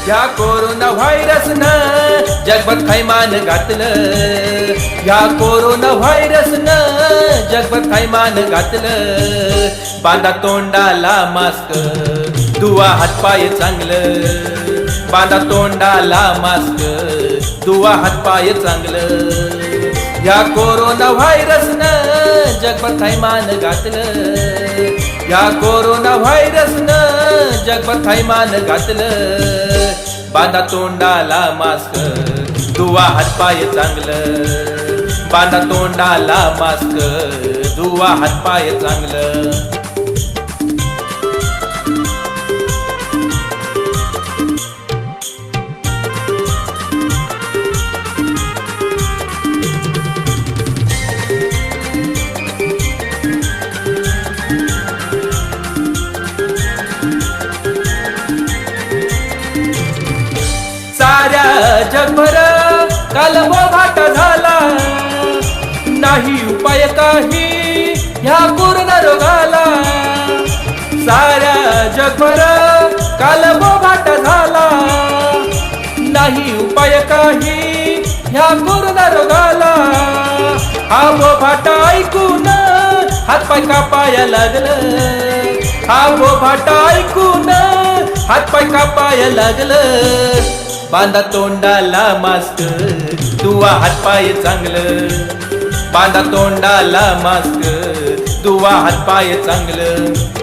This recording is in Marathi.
ह्या कोरोना व्हायरसनं जगभर थैमान घातलं, ह्या कोरोना व्हायरसनं जगभर थैमान घातलं. बांधा तोंडाला मास्क, धुवा हातपाय चांगलं, बांधा तोंडाला मास्क, धुवा हातपाय चांगलं. ह्या कोरोना व्हायरसनं जगभर थैमान घातलं, ह्या कोरोना व्हायरसनं जगभर थैमान घातलं. बांधा तोंडाला मास्क, धुवा हातपाय चांगलं, बांधा तोंडाला मास्क, धुवा हातपाय चांगलं. साऱ्या जगभर कालबोभाट झाला, नाही उपाय काही ह्या कोरोना रोगाला. साऱ्या जगभर कालबोभाट झाला, नाही उपाय काही ह्या कोरोना रोगाला. हा बोभाट ऐकून हातपाय कापाया लागलं, हा बोभाट ऐकून हातपाय कापाया लागलं. बांधा तोंडाला मास्क, धुवा हातपाय चांगलं, बांधा तोंडाला मास्क, धुवा हातपाय चांगलं.